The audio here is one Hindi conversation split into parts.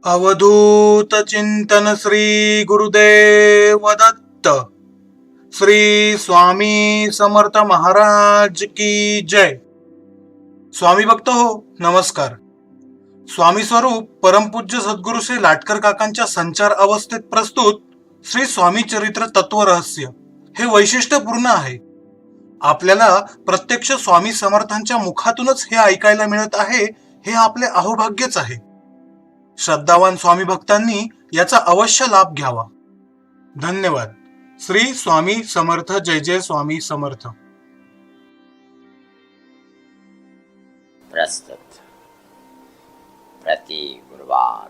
अवधूत चिंतन श्री गुरुदेव दत्त। श्री स्वामी समर्थ महाराज की जय। स्वामी भक्त हो नमस्कार। स्वामी स्वरूप परमपूज्य सद्गुरु श्री लाटकर काकांच्या संचार अवस्थेत प्रस्तुत श्री स्वामी चरित्र तत्व रहस्य हे वैशिष्ट्यपूर्ण आहे। आपल्याला प्रत्यक्ष स्वामी समर्थांच्या मुखातूनच हे ऐकायला मिळत आहे, हे आपले अहोभाग्यच आहे। श्रद्धावान स्वामी भक्तांनी याचा अवश्य लाभ घ्यावा। धन्यवाद। श्री स्वामी समर्थ। जय जय स्वामी समर्थ। प्रस्तुत प्रति गुरुवार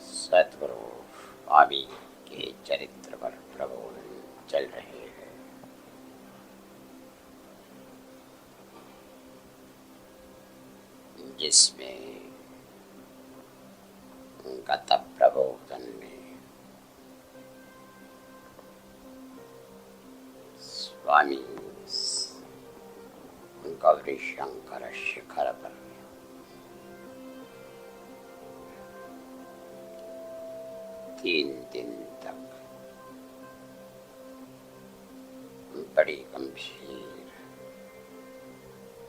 सतगुरु स्वामी के चरित्र पर प्रबोधन चल रहे हैं। जिसमें गत प्रबोधन में स्वामी गौरी शंकर शिखर पर तीन दिन तक बड़ी गंभीर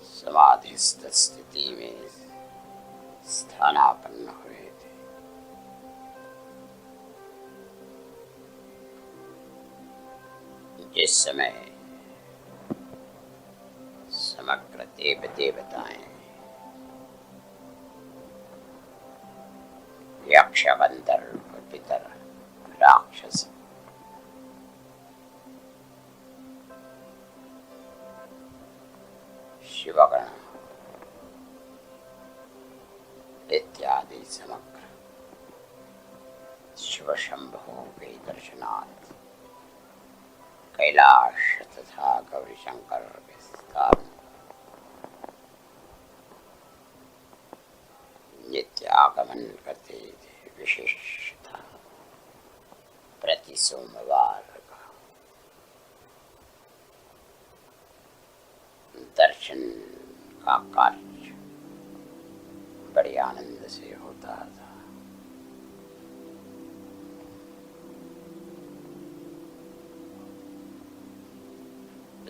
समाधिस्थ स्थिति में स्थानापन्न हुए थे। जिस समय समग्र देव देवताएं यक्ष गंधर्व पितर राक्षस शिवगण इत्यादि समग्र शिव शंभो के दर्शनार्थ कैलाश तथा गौरी शंकर के स्थान नित्य आगमन करते थे। विशेषता प्रति सोमवार का दर्शन का कार्य बड़े आनंद से होता था।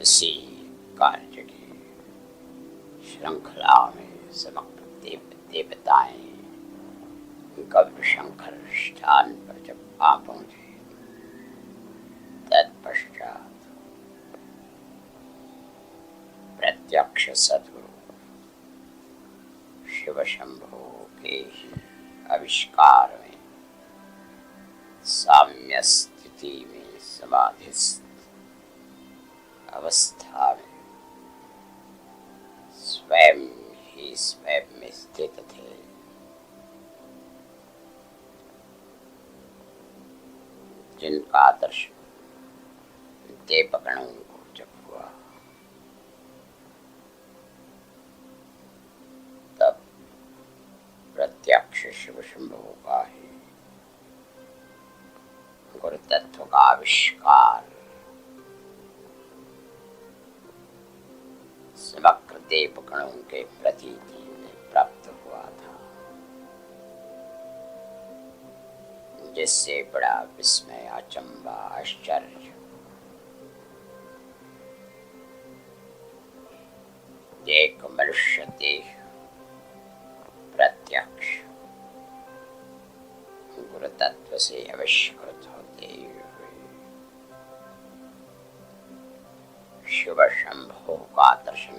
इसी कार्य की श्रृंखला में समग्र देव देवताएं गौरी शंकर स्थान पर जब आ पहुंचे, तत्पश्चात प्रत्यक्ष सद्गुरु शिव शंभो के ही आविष्कार में साम्य स्थिति में समाधिस्थ अवस्था में स्वयं ही स्वयं में स्थित थे। जिनका दर्शन देवगणों को जब हुआ, तब प्रत्यक्ष शिव शंभो का ही गुरु तत्व का आविष्कार समग्र देवगणों के प्रतीति में प्राप्त हुआ था, जिससे बड़ा विस्मय अचंबा आश्चर्य एक मनुष्य देह प्रत्यक्ष गुरु तत्व से आविष्कृत होते हुए शिव शंभो का दर्शन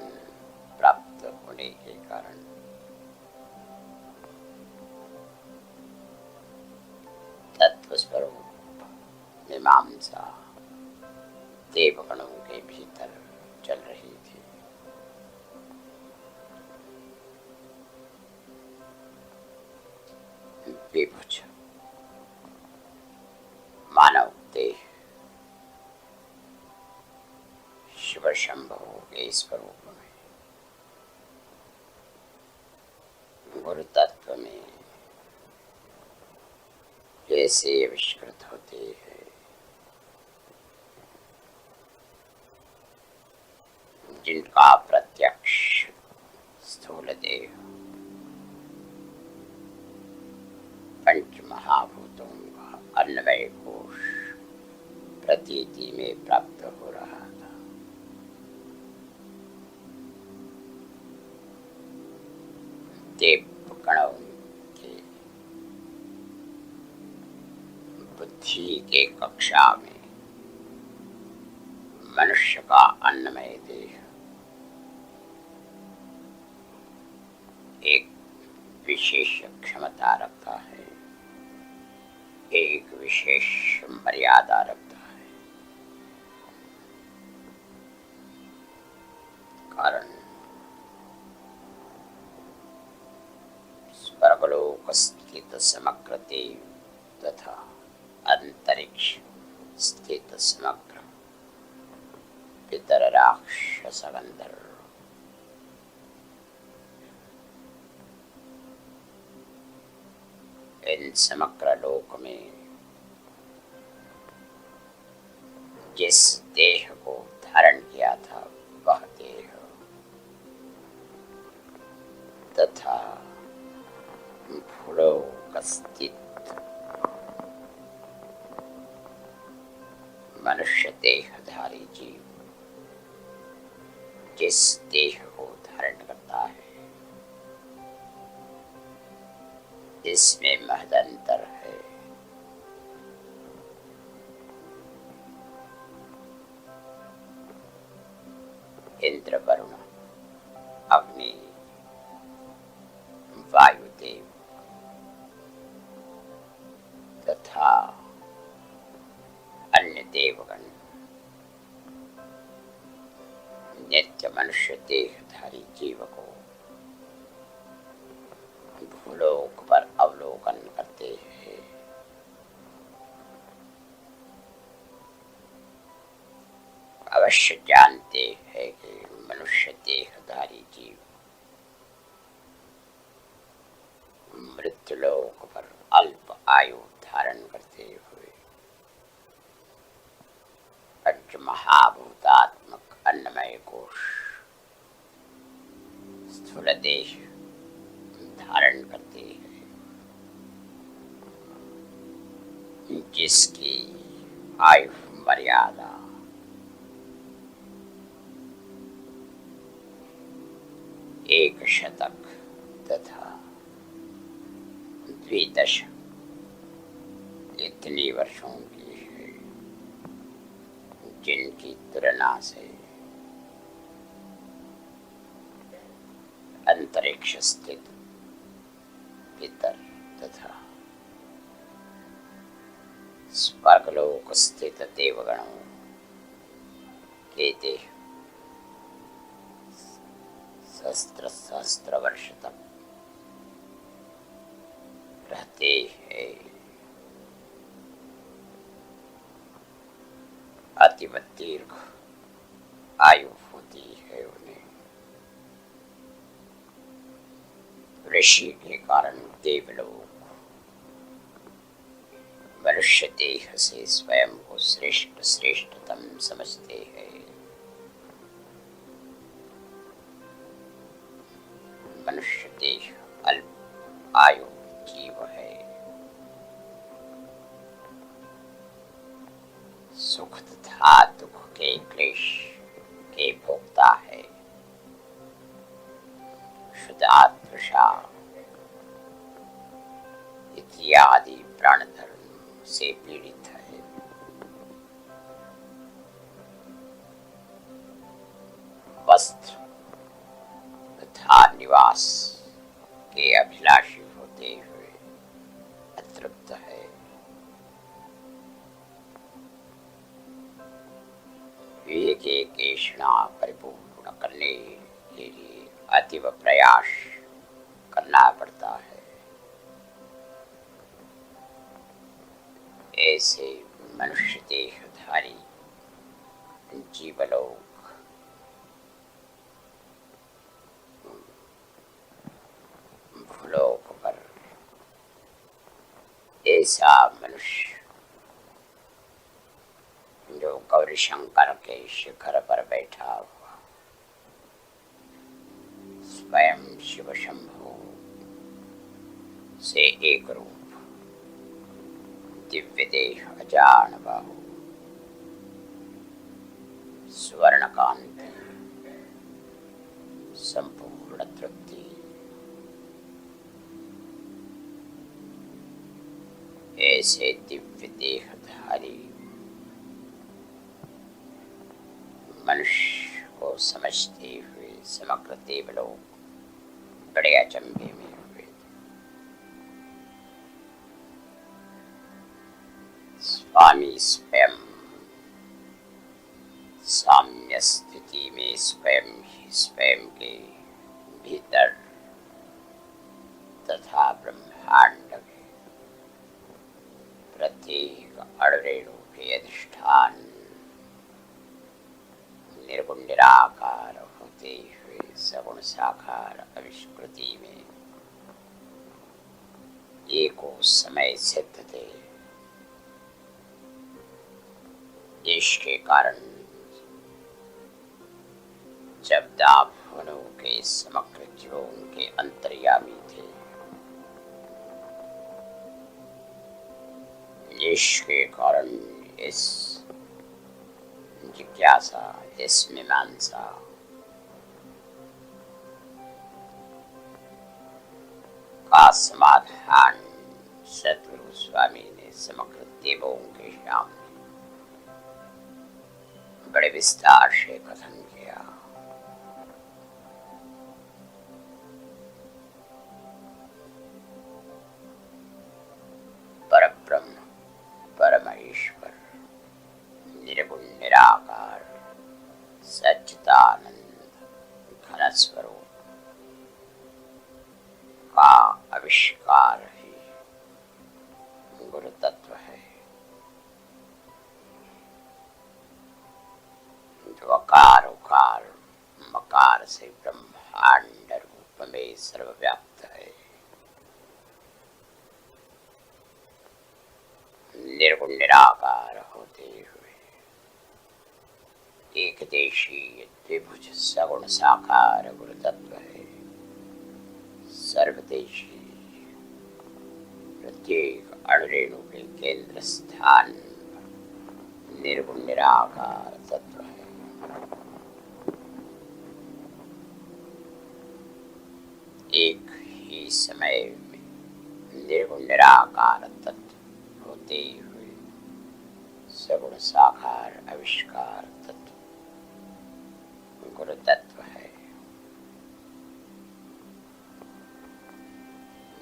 प्राप्त होने के कारण तत्व स्वरूप मीमांसा देवगणों के भीतर चल रही थी। विभुज मानव देह शिव शंभो के स्वरूप में गुरु तत्व में जैसे आविष्कृत होते हैं, जिनका प्रत्यक्ष स्थूल देह देवगणों के बुद्धि के कक्षा में मनुष्य का अन्नमय देह एक विशेष क्षमता रखता है, एक विशेष मर्यादा रखता है। कारण स्वर्गलोक स्थित समग्र देव तथा अंतरिक्ष स्थित समग्र पितर राक्षस गंधर्व इन समग्र लोक में जिस देह को धारण किया था वह देह तथा भूलोक स्थित मनुष्य देहधारी जीव जिस देह को धारण करता है इसमें महदंतर है। इंद्र वरुण अग्नि वायुदेव तथा अन्य देवगण नित्य मनुष्य देहधारी जीव को भूलोक पर अवलोकन करते हैं। अवश्य जानते हैं कि मनुष्य देहधारी जीव मृत्युलोक पर अल्प आयु धारण करते हुए पंचमहाभूतात्मक अन्नमय कोश स्थूल देह धारण करते हैं, जिसकी आयु मर्यादा एक शतक तथा द्विदश इतनी वर्षों की है, जिनकी तुलना से अंतरिक्ष स्थित पितर तथा स्वर्गलोक स्थित देवगणों के देह सहस्त्र वर्ष तक रहते हैं। अतीव दीर्घ आयु होती है उन्हें। ऋषि के कारण देवलोक मनुष्य देह से स्वयं को श्रेष्ठतम समझते हैं। मनुष्य देह अल्प आयु जीव है। सुख तथा दुख के क्लेश के भोगता है। शुद्धात्मशा इत्यादि प्राण धर्म से पीड़ित है। वस्त्र तथा निवास के अभिलाषी होते हुए अतृप्त है। विवेक की तृष्णा परिपूर्ण करने के लिए अतीव प्रयास करना पड़ता है। ऐसे मनुष्य देहधारी जीवलोक भूलोक पर ऐसा मनुष्य जो गौरी शंकर के शिखर पर बैठा हुआ स्वयं शिव शंभु से एक रूप दिव्य देह अजान बाहु स्वर्ण कांति संपूर्ण तृप्ति ऐसे दिव्य देहधारी मनुष्य को समझते हुए समग्र देवलोक बड़े अचंभे में हुए। स्वामी स्वयं साम्य स्थिति में स्वयं ही स्वयं के भीतर तथा ब्रह्मांड के प्रत्येक अणुरेणु के अधिष्ठान निर्गुण निराकार होते हुए सगुण साकार अविष्कृति में एको समय सिद्ध थे। इसके कारण जब दाभुनों के समग्र जीवों के अंतर्यामी थे, इसके कारण इस जिज्ञासा, इस मीमांसा का समाधान सतगुरु स्वामी ने समग्र देवों के सामने बड़े विस्तार से कथन किया। परब्रह्म, परमेश्वर, निर्गुण निराकार, सच्चिदानंद घन स्वरूप का आविष्कार ही गुरु तत्व है, जो अकार उकार मकार से ब्रह्मांड रूप में सर्वव्याप्त है। निर्गुण निराकार होते हुए एक देशी द्विभुज सगुण साकार गुरु तत्व है। सर्वदेशी प्रत्येक अणुरेणु के केंद्र स्थान निर्गुण निराकार तत्व है। एक ही समय में निर्गुण निराकार तत्व होते हुए सगुण साकार आविष्कार तत्व गुरु तत्व है।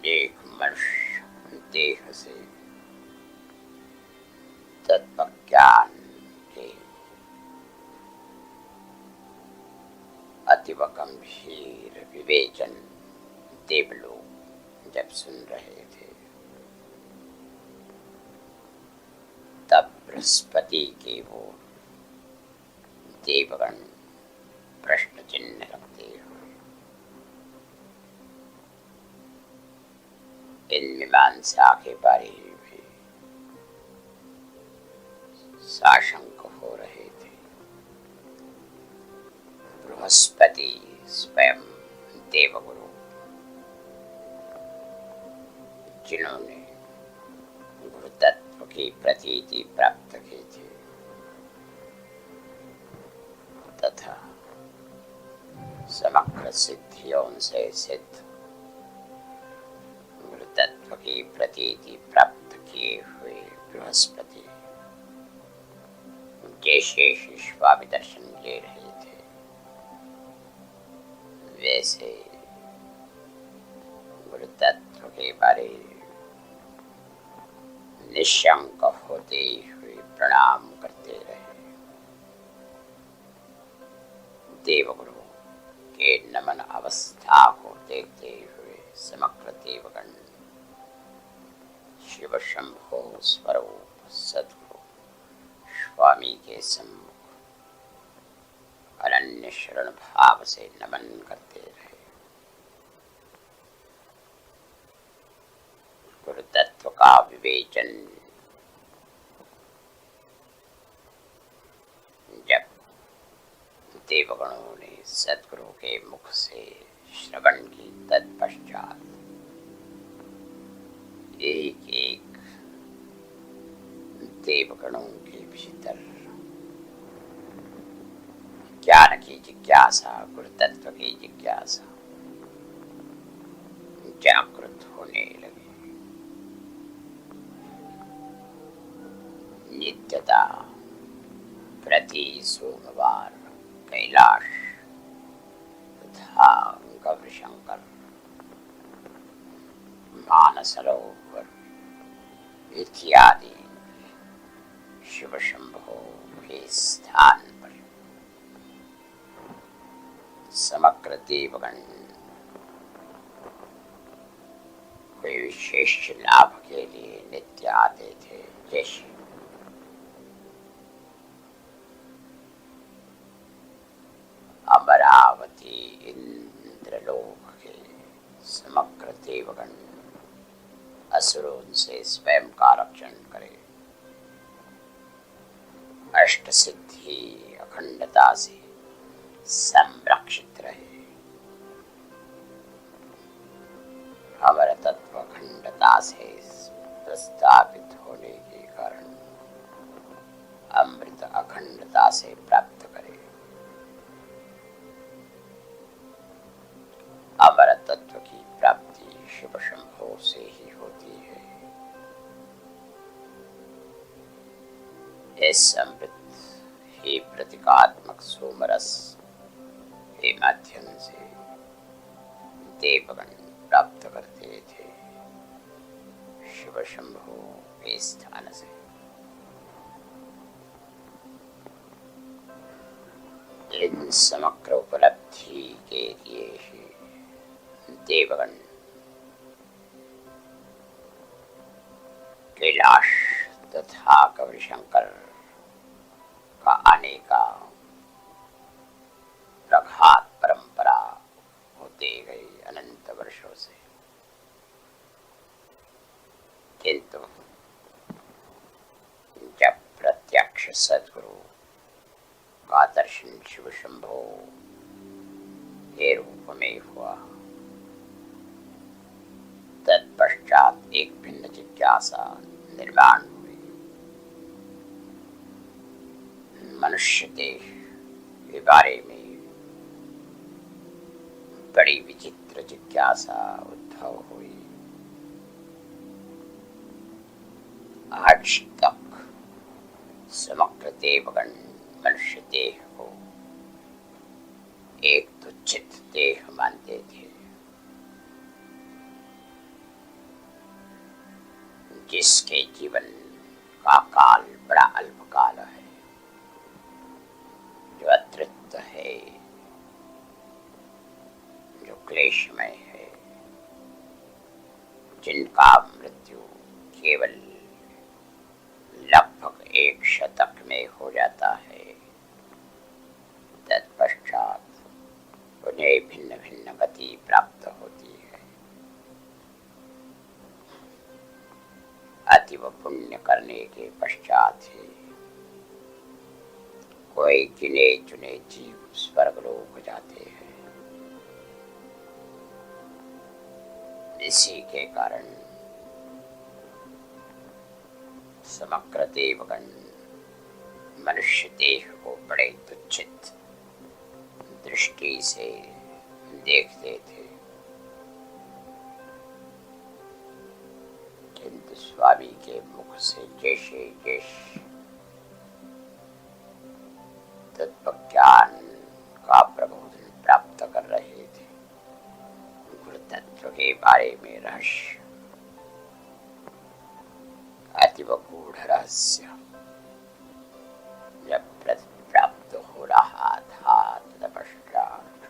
एक मनुष्य देह से तत्व ज्ञान के अतीव गंभीर विवेचन देवलोक जब सुन रहे थे, तब बृहस्पति के वो देवगण प्रश्न चिन्ह रखते हुए इन मीमांसा के बारे में साशंक हो रहे थे। बृहस्पति स्वयं देवगुरु, जिन्होंने गुरु तत्व की प्रतीति प्राप्त की थी तथा समग्र सिद्धियों से सिद्ध गुरु तत्व की प्रतीति प्राप्त किए हुए बृहस्पति जैसे स्वामी दर्शन ले रहे थे, वैसे गुरु तत्व के बारे निशंक होते हुए प्रणाम करते रहे। देवगुरु के नमन अवस्था को देखते हुए समग्र देवगण शिव शंभो स्वरूप सद्गुरु स्वामी के सम्मुख अनन्य शरण भाव से नमन करते रहे। गुरु तत्व का विवेचन जब देवगणों ने सद्गुरु के मुख से श्रवण की, तत्पश्चात एक एक देवगणों के भीतर ज्ञान की जिज्ञासा, गुरु तत्व की जिज्ञासा जागृत होने लगी। नित्यता प्रति सोमवार कैलाश तथा गौरीशंकर मानसरोवर इत्यादि शिव शंभो के स्थान पर समग्र देवगण कोई विशेष लाभ के लिए नित्य आते थे। जैसे अमरावती इंद्रलोक के समग्र देवगण असुरों से स्वयं का रक्षण करे, अष्ट सिद्धि अखंडता से संरक्षित रहे, अमर तत्व अखंडता से प्रस्थापित होने के कारण अमृत अखंडता से प्राप्त करे। अमर तत्व की प्राप्ति शिव शंभो से ही होती है। इस अमृत ही प्रतीकात्मक सोमरस के माध्यम से देवगण प्राप्त करते थे शिव शंभो के स्थान से। इन समग्र उपलब्धि के लिए ही देवगण कैलाश तथा गौरीशंकर का आने का प्रघात परंपरा होती गई अनंत वर्षों से। किंतु जब प्रत्यक्ष सद्गुरु का दर्शन शिव शंभो के रूप में हुआ, तत्पश्चात एक भिन्न जिज्ञासा निर्माण हुई। मनुष्य देह के बारे में बड़ी विचित्र जिज्ञासा उद्भव हुई। आज तक समग्र देवगण मनुष्य देह को एक तुच्छित देह मानते थे, जिसके जीवन का काल बड़ा अल्पकाल है, जो अतृप्त है, जो क्लेशमय है, जिनका मृत्यु केवल लगभग 1 शतक में हो जाता है। तत्पश्चात उन्हें भिन्न भिन्न गति प्राप्त होती है। अतीव पुण्य करने के पश्चात ही कोई गिने चुने जीव स्वर्गलोक जाते हैं। इसी के कारण समग्र देवगण मनुष्य देह को बड़े तुच्छित दृष्टि से देखते थे। किंतु स्वामी के मुख से जैसे जैसे तत्व ज्ञान का प्रबोधन प्राप्त कर रहे थे, गुरु तत्व के बारे में रहस्य, अतीव गूढ़ रहस्य जब प्राप्त हो रहा था, तत्पश्चात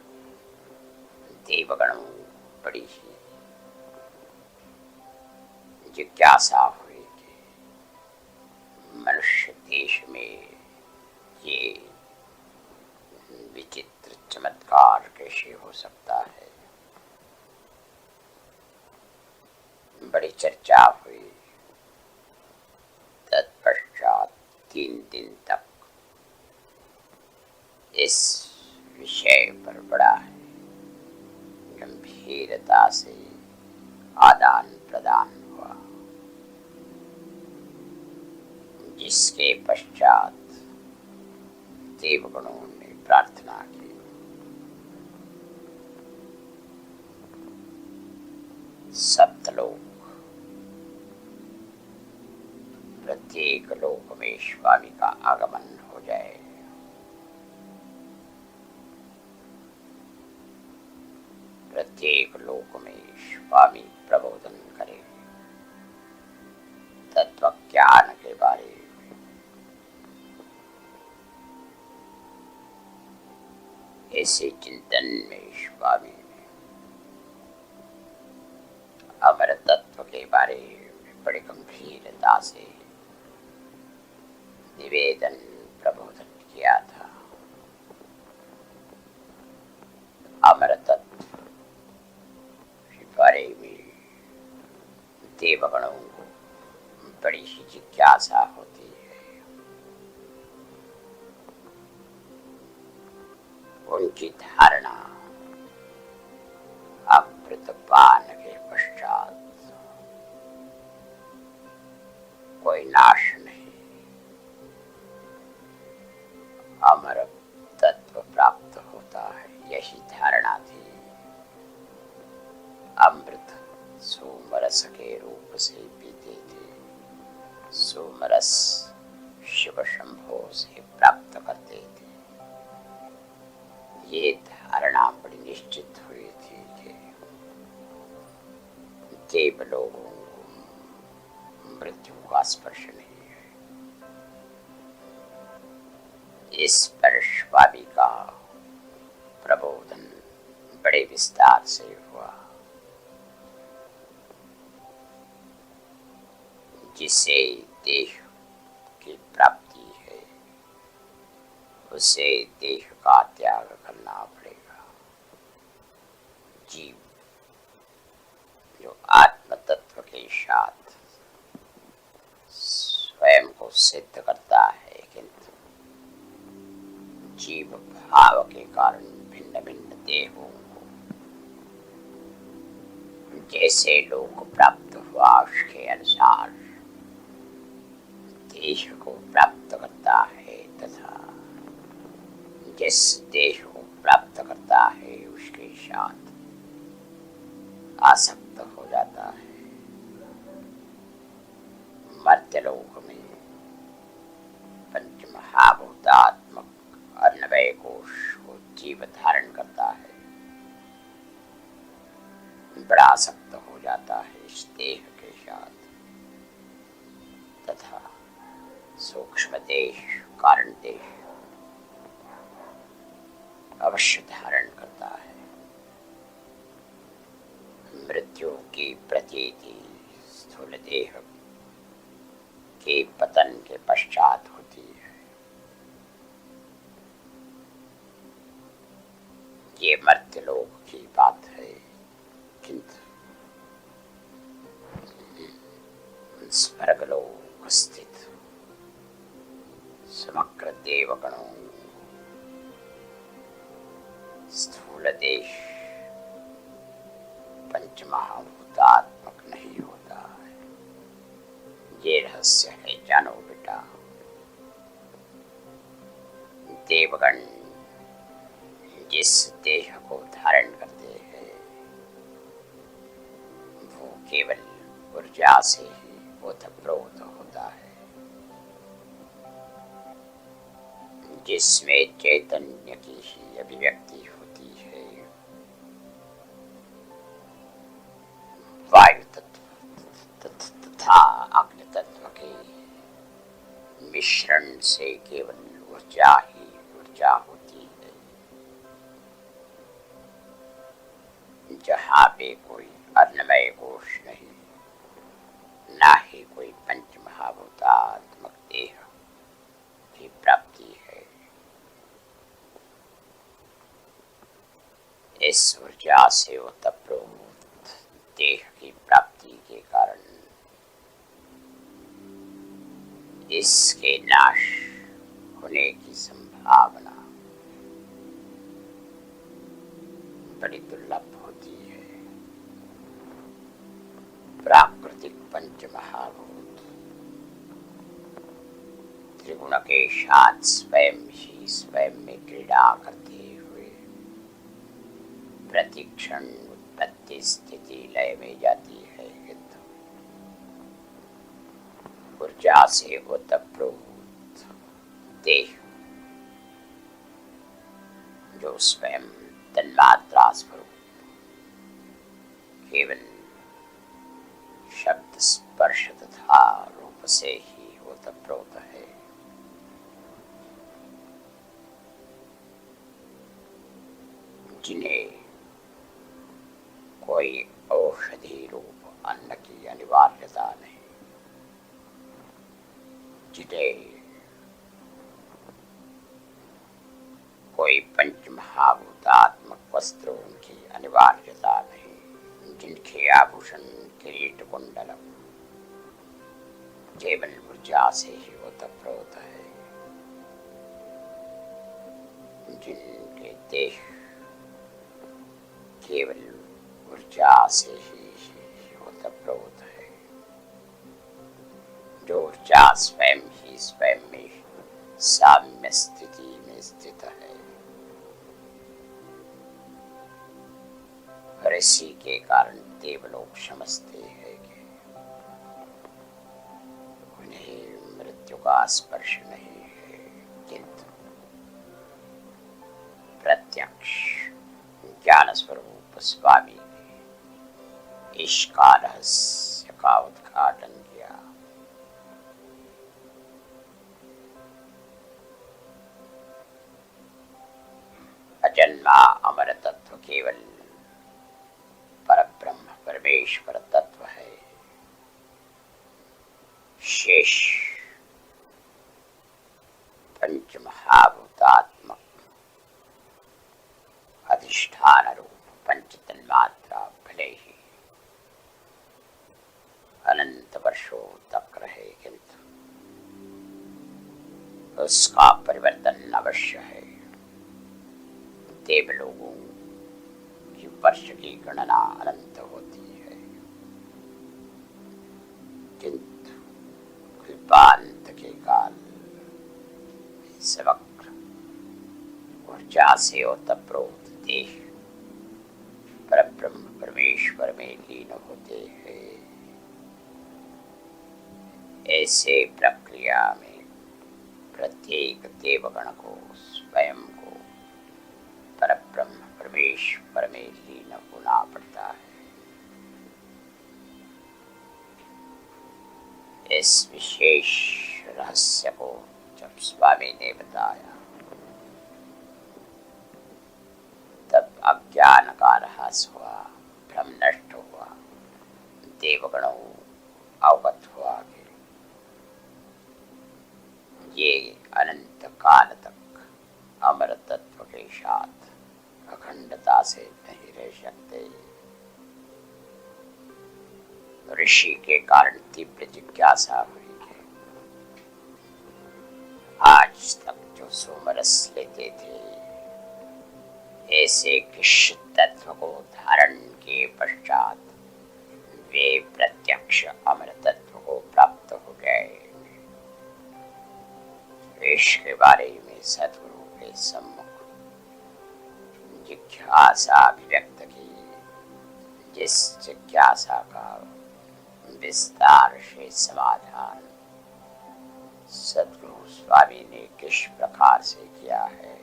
देवगणों बड़ी ही जिज्ञासा हुई कि मनुष्य देश में ये विचित्र चमत्कार कैसे हो सकता है। बड़ी चर्चा हुई। तत्पश्चात 3 दिन तक इस विषय पर बड़ा गंभीरता से आदान प्रदान हुआ, जिसके पश्चात देवगणों ने प्रार्थना की। सप्तलोक प्रत्येक लोक में स्वामी का आगमन हो जाए। प्रत्येक लोक में स्वामी प्रबोधन करे, तत्व ज्ञान के बारे में। ऐसे चिंतन में स्वामी अमर तत्व के बारे में बड़ी गंभीरता से निवेदन प्रबोधन किया था। अमर तत्व के बारे में देवगणों को बड़ी ही जिज्ञासा होती है। उनकी धारणा अमृतपान के पश्चात कोई नाश नहीं, अमर तत्व प्राप्त होता है, यही धारणा थी। अमृत सोमरस के रूप से पीते थे, सोमरस शिव शंभो से प्राप्त करते थे। ये धारणा बड़ी निश्चित हुई थी कि देव लोगों को मृत्यु का स्पर्श नहीं है। इस पर स्वामी का प्रबोधन बड़े विस्तार से हुआ, जिसे देह की प्राप्ति है उसे देह का त्याग करना पड़ेगा। जीव जो आत्म तत्व के साथ स्वयं को सिद्ध करता है, किंतु जीव भाव के कारण भिन्न भिन्न देहों को जैसे लोक प्राप्त हुआ उसके अनुसार देह को प्राप्त करता है, तथा जिस देह को प्राप्त करता है उसके साथ आसक्त हो जाता है। मर्त्यलोक में पंच महाभूतात्मक अन्नमय कोश को जीव धारण करता है, बड़ा आसक्त हो जाता है इस देह के साथ, तथा सूक्ष्म देश कारण देश अवश्य धारण करता है। मृत्यु की प्रतीति स्थूल देह के पतन के पश्चात होती है। ये मर्त्यलोक की बात है, किंतु स्वर्गलोक स्थित समग्र देवगणों स्थूल देश पंच महाभूतात्मक नहीं होता है। ये रहस्य है, जानो बेटा। देवगण जिस देह को धारण करते हैं वो केवल ऊर्जा से ही ओतप्रोत होता है, जिसमें चैतन्य की ही अभिव्यक्ति होती है। वायु तत्व तथा अग्नि तत्व के मिश्रण से केवल ऊर्जा ही ऊर्जा होती है। जहाँ पे कोई अन्नमय कोश नहीं, ना ही कोई पंच महाभूतात्मक देह की प्राप्ति है। इस ऊर्जा से ओतप्रोत देह की प्राप्ति के कारण इसके नाश होने की संभावना बड़ी दुर्लभ होती है। प्राकृतिक पंच महाभूत त्रिगुण के साथ स्वयं में क्रीड़ा करते हुए प्रतिक्षण उत्पत्ति स्थिति लय में जाती है, किंतु ऊर्जा से ओतप्रोत देह जो स्वयं तन्मात्रा स्वरूप केवल शब्द स्पर्श तथा रूप से ही ओतप्रोत है, जिन्हें कोई औषधि रूप अन्न की अनिवार्यता नहीं, जिन्हें कोई पंचमहाभूतात्मक वस्त्रों की अनिवार्यता नहीं, जिनके आभूषण किरीट कुंडलम केवल ऊर्जा से ही ओतप्रोत है, जिनके देह केवल ऊर्जा से ही ओतप्रोत है, जो ऊर्जा स्वयं ही स्वयं में साम्य स्थिति में स्थित है। और इसी के कारण देवलोग समझते हैं कि उन्हें मृत्यु का स्पर्श नहीं है, किंतु प्रत्यक्ष ज्ञान स्वरूप स्वामी ने इसका रहस्य का उद्घाटन किया। अजन्मा अमर तत्व केवल परब्रह्म परमेश्वर तत्व है, शेष पंचमहाभूतात्मक अधिष्ठान रूप पंच तन्मात्रा भले ही अनंत वर्षों तक रहे, किंतु उसका परिवर्तन अवश्य है। देवलोगों की वर्ष की गणना अनंत होती है, किंतु कल्पांत के काल समग्र ऊर्जा से ओतप्रोत देह परब्रह्म परमेश्वर में लीन होते हैं। ऐसे प्रक्रिया में प्रत्येक देवगण को स्वयं को परब्रह्म परमेश्वर में लीन होना पड़ता है। इस विशेष रहस्य को जब स्वामी ने बताया, तब अज्ञान का ह्रास हुआ, भ्रम नष्ट हुआ, देवगणों अवगत हुआ कि ये अनंत काल तक अमर तत्व के साथ अखंडता से नहीं रह सकते। ऋषि के कारण तीव्र जिज्ञासा हुई है। आज तक जो सोमरस लेते थे, ऐसे किस तत्व को धारण के पश्चात वे प्रत्यक्ष अमर तत्व को प्राप्त हो गए। इसके बारे में सद्गुरु के सम्मुख जिज्ञासा अभिव्यक्त की, जिस जिज्ञासा का विस्तार से समाधान सद्गुरु स्वामी ने किस प्रकार से किया है,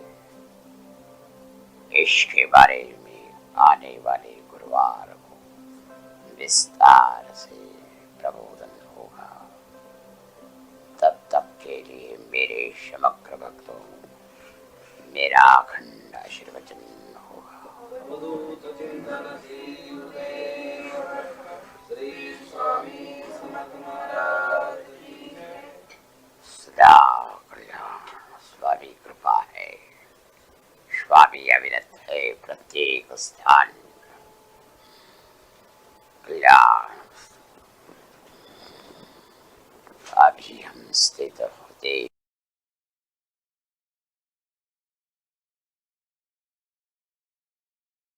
इसके बारे में आने वाले गुरुवार को विस्तार से प्रबोधन होगा। तब तक के लिए मेरे समग्र भक्तों मेरा अखंड आशीर्वचन होगा। सदा कल्याण स्वामी कृपा है, स्वामी अविरत है, प्रत्येक स्थान कल्याण। अभी हम स्थित होते